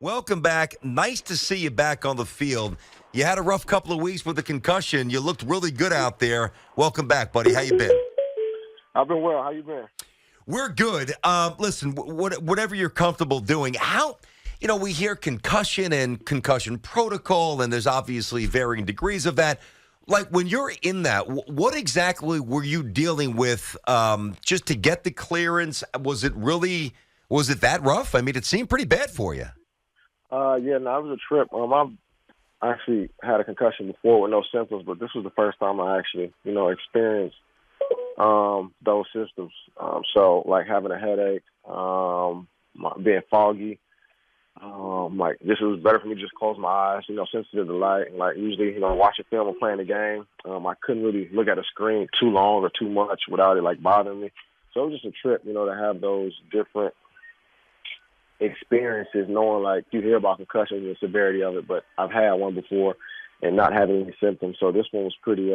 Welcome back. Nice to see you back on the field. You had a rough couple of weeks with the concussion. You looked really good out there. Welcome back, buddy. How you been? I've been well. How you been? We're good. Listen, whatever you're comfortable doing. We hear concussion and concussion protocol, and there's obviously varying degrees of that. Like, when you're in that, what exactly were you dealing with just to get the clearance? Was it that rough? I mean, it seemed pretty bad for you. It was a trip. I've actually had a concussion before with no symptoms, but this was the first time I actually, experienced those symptoms. So, like having a headache, being foggy. This was better for me to just close my eyes, sensitive to light. And, usually, watching film or playing the game, I couldn't really look at a screen too long or too much without it, bothering me. So it was just a trip, to have those different experiences, knowing, you hear about concussions and the severity of it, but I've had one before and not having any symptoms. So this one was pretty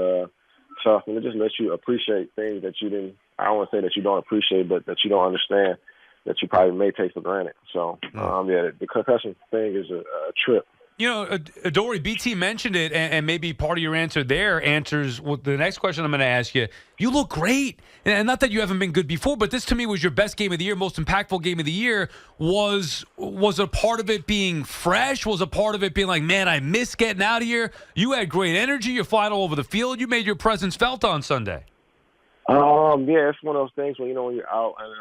tough, and it just lets you appreciate things that you didn't – I don't want to say that you don't appreciate, but that you don't understand, that you probably may take for granted. So, the concussion thing is a trip. Adoree, BT mentioned it, and maybe part of your answer there answers the next question I'm going to ask you. You look great. And not that you haven't been good before, but this to me was your best game of the year, most impactful game of the year. Was a part of it being fresh? Was a part of it being like, man, I miss getting out of here? You had great energy. You're flying all over the field. You made your presence felt on Sunday. It's one of those things when you're out, and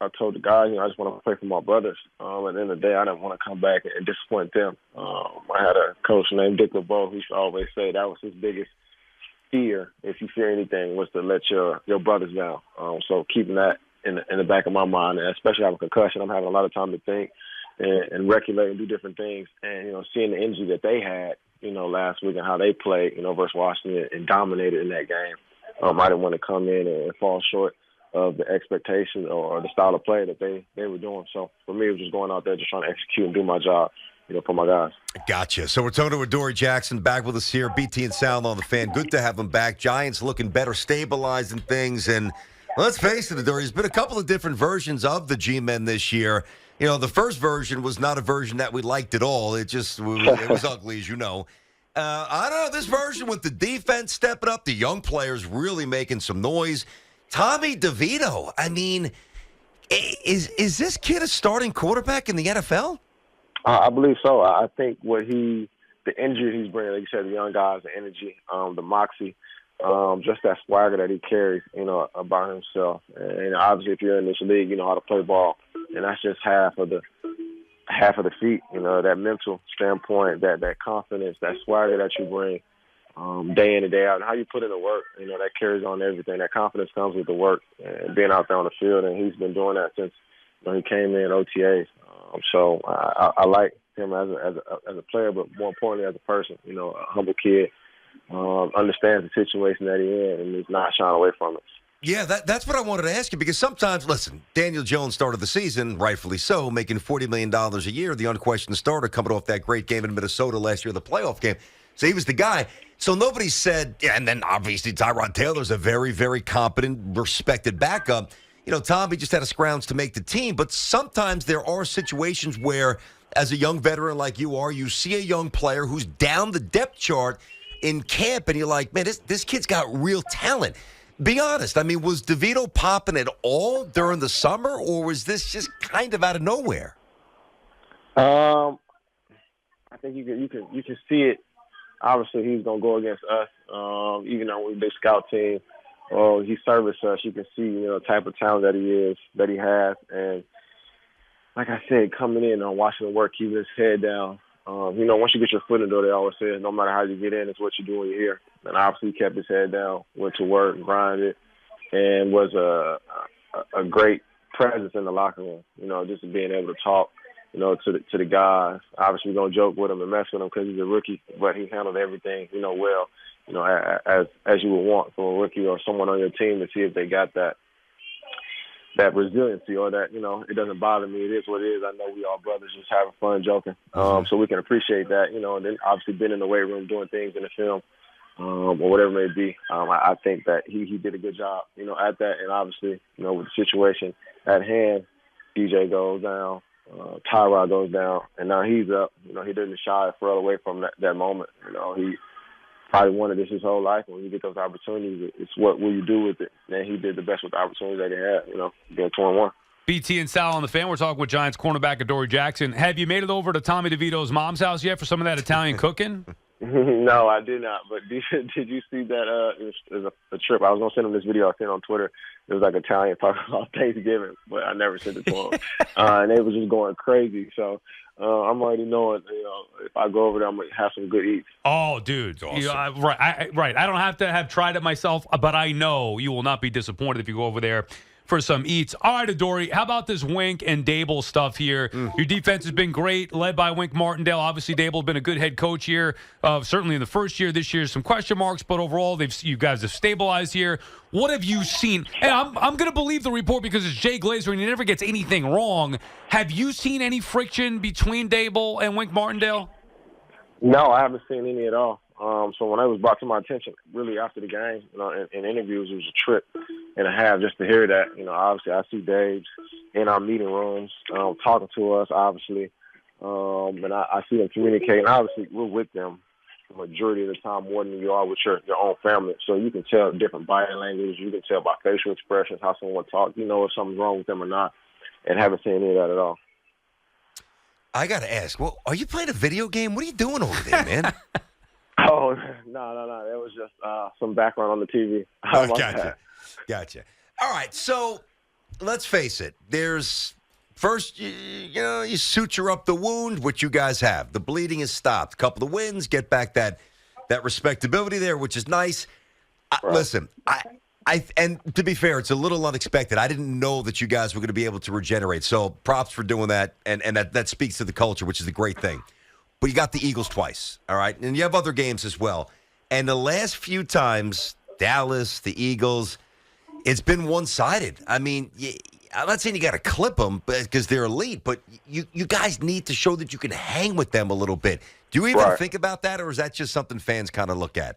I told the guys, I just want to play for my brothers. At the end of the day, I didn't want to come back and disappoint them. I had a coach named Dick LeBeau who used to always say that was his biggest fear, if you fear anything, was to let your brothers down. So keeping that in the back of my mind, and especially having a concussion, I'm having a lot of time to think and regulate and do different things. And, seeing the energy that they had, last week and how they played, versus Washington and dominated in that game. I didn't want to come in and fall short of the expectation or the style of play that they were doing. So for me, it was just going out there, just trying to execute and do my job, for my guys. Gotcha. So we're talking to Adoree Jackson, back with us here, BT and Sal on the Fan. Good to have him back. Giants looking better, stabilizing things. And let's face it, Adoree, there's been a couple of different versions of the G-Men this year. The first version was not a version that we liked at all. It was ugly, as you know. I don't know, this version with the defense stepping up, the young players really making some noise. Tommy DeVito, I mean, is this kid a starting quarterback in the NFL? I believe so. I think the injury he's bringing, like you said, the young guys, the energy, the moxie, just that swagger that he carries, about himself. And obviously, if you're in this league, you know how to play ball, and that's just half of the feat, that mental standpoint, that confidence, that swagger that you bring day in and day out, and how you put in the work, that carries on everything. That confidence comes with the work and being out there on the field, and he's been doing that since he came in OTAs. So I like him as a player, but more importantly as a person, a humble kid, understands the situation that he's in, and he's not shying away from it. Yeah, that's what I wanted to ask you, because sometimes, listen, Daniel Jones started the season, rightfully so, making $40 million a year, the unquestioned starter, coming off that great game in Minnesota last year, the playoff game. So he was the guy. So nobody said, and then obviously Tyrod Taylor's a very, very competent, respected backup. Tommy just had a scrounge to make the team, but sometimes there are situations where, as a young veteran like you are, you see a young player who's down the depth chart in camp, and you're like, man, this kid's got real talent. Be honest. I mean, was DeVito popping at all during the summer, or was this just kind of out of nowhere? I think you can see it. Obviously, he's gonna go against us. Even though we're a big scout team, he serviced us. You can see, the type of talent that he has, and like I said, coming in on watching the work, keeping his head down. Once you get your foot in the door, they always say, no matter how you get in, it's what you do when you're here. And obviously, he kept his head down, went to work, grinded, and was a great presence in the locker room. Just being able to talk, to the guys. Obviously, we're gonna joke with him and mess with him because he's a rookie, but he handled everything, well, as you would want from a rookie or someone on your team, to see if they got that resiliency, or that, it doesn't bother me. It is what it is. I know we all brothers, just having fun, joking. So we can appreciate that, and then obviously being in the weight room, doing things in the film, or whatever it may be. I think that he did a good job, at that. And obviously, with the situation at hand, DJ goes down, Tyrod goes down, and now he's up. You know, he didn't shy further away from that moment. You know, he probably wanted this his whole life. When you get those opportunities, it's what will you do with it? And he did the best with the opportunities that he had, you know, being 21. BT and Sal on the Fan. We're talking with Giants cornerback Adoree Jackson. Have you made it over to Tommy DeVito's mom's house yet for some of that Italian cooking? No, I did not. But did you see that? It was a trip. I was going to send him this video I seen on Twitter. It was like Italian talking about Thanksgiving, but I never sent it to him. And they was just going crazy. So I'm already knowing, you know, if I go over there, I'm going to have some good eats. Oh, dude. Awesome. You know, right. I don't have to have tried it myself, but I know you will not be disappointed if you go over there for some eats. All right, Adoree, how about this Wink and Dable stuff here? Your defense has been great, led by Wink Martindale. Obviously, Dable has been a good head coach here. Certainly in the first year. This year, some question marks, but overall, you guys have stabilized here. What have you seen? And I'm going to believe the report because it's Jay Glazer, and he never gets anything wrong. Have you seen any friction between Dable and Wink Martindale? No, I haven't seen any at all. So when it was brought to my attention, really after the game, you know, in interviews, it was a trip and a half just to hear that. You know, obviously I see Dave in our meeting rooms talking to us, obviously, and I see them communicating. Obviously, we're with them the majority of the time more than you are with your own family. So you can tell different body language. You can tell by facial expressions how someone talks. You know if something's wrong with them or not, and haven't seen any of that at all. I got to ask, well, are you playing a video game? What are you doing over there, man? Oh, no. It was just some background on the TV. Oh, gotcha. All right, so let's face it. There's first, you suture up the wound, which you guys have. The bleeding is stopped. A couple of wins, get back that respectability there, which is nice. Right. Listen, and to be fair, it's a little unexpected. I didn't know that you guys were going to be able to regenerate. So props for doing that, and that speaks to the culture, which is a great thing. But you got the Eagles twice, all right? And you have other games as well. And the last few times, Dallas, the Eagles, it's been one-sided. I mean, I'm not saying you got to clip them because they're elite, but you guys need to show that you can hang with them a little bit. Do you even think about that, or is that just something fans kind of look at?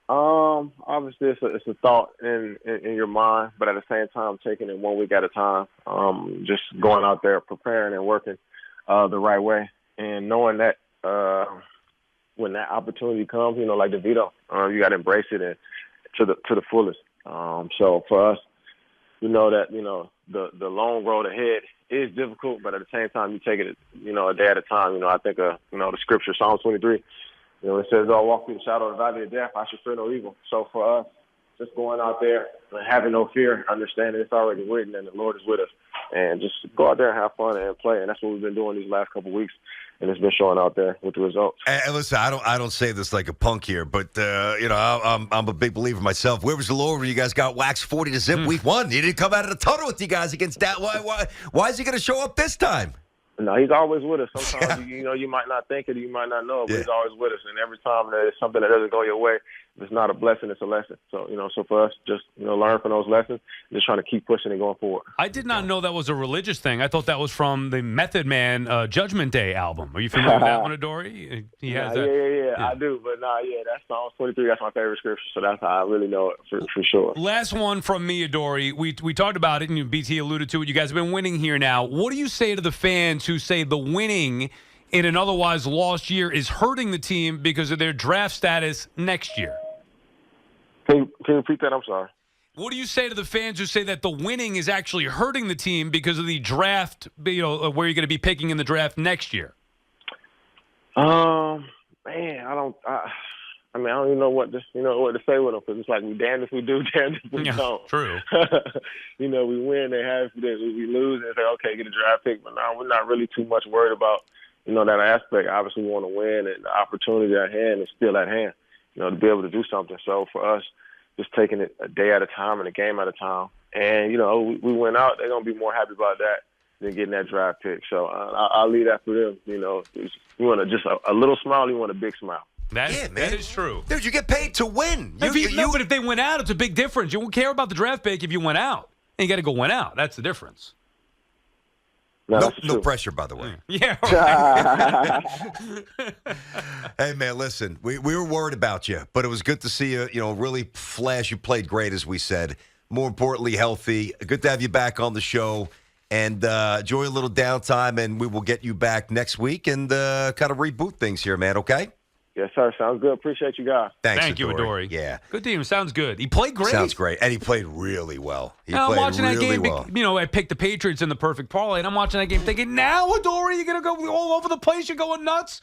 Obviously, it's a thought in your mind, but at the same time, taking it 1 week at a time, just going out there, preparing and working the right way, and knowing that when that opportunity comes, you know, like DeVito, you got to embrace it and to the fullest. So for us, we know that, you know, the long road ahead is difficult, but at the same time, you take it, you know, a day at a time. You know, I think, you know, the scripture, Psalm 23, you know, it says, "I'll walk through the shadow of the valley of death, I shall fear no evil." So for us, just going out there and having no fear, understanding it's already written and the Lord is with us, and just go out there and have fun and play. And that's what we've been doing these last couple of weeks, and it's been showing out there with the results. And listen, I don't say this like a punk here, but you know, I'm a big believer myself. Where was the Lord when you guys got waxed 40-0 week one? He didn't come out of the tunnel with you guys against that. Why is he going to show up this time? No, he's always with us. Sometimes, you know, you might not think it, you might not know it, but he's always with us. And every time there's something that doesn't go your way, if it's not a blessing, it's a lesson. So, you know, for us, just, you know, learn from those lessons, just trying to keep pushing and going forward. I did not know that was a religious thing. I thought that was from the Method Man Judgment Day album. Are you familiar with that one, Adoree? He has that. Yeah, I do. But, that's Psalm 23. That's my favorite scripture. So that's how I really know it for sure. Last one from me, Adoree. We talked about it, and BT alluded to it. You guys have been winning here now. What do you say to the fans who say the winning in an otherwise lost year is hurting the team because of their draft status next year? Can you repeat that? I'm sorry. What do you say to the fans who say that the winning is actually hurting the team because of the draft, you know, where you're going to be picking in the draft next year? Man, I don't even know what to say with them, because it's like we damned if we do, damned if we don't. True. You know, we win, they have we lose, and say, okay, get a draft pick. But now we're not really too much worried about, you know, that aspect. Obviously, we want to win, and the opportunity at hand is still at hand, you know, to be able to do something. So for us, just taking it a day at a time and a game at a time. And, you know, we went out, they're going to be more happy about that than getting that draft pick. So I'll leave that for them. You know, you want just a little smile, you want a big smile. That is true. Dude, you get paid to win. But if they went out, it's a big difference. You won't care about the draft pick if you went out. And you got to go win out. That's the difference. No pressure, by the way. Yeah. Right. Hey, man, listen, we were worried about you, but it was good to see you, you know, really flash. You played great, as we said. More importantly, healthy. Good to have you back on the show. and enjoy a little downtime, and we will get you back next week and kind of reboot things here, man, okay? Yes, sir. Sounds good. Appreciate you guys. Thank you, Adoree. Yeah. Good team. Sounds good. He played great. Sounds great. And he played really well. I'm watching that game. Well. I picked the Patriots in the perfect parlay, and I'm watching that game thinking, now, Adoree, you're going to go all over the place. You're going nuts.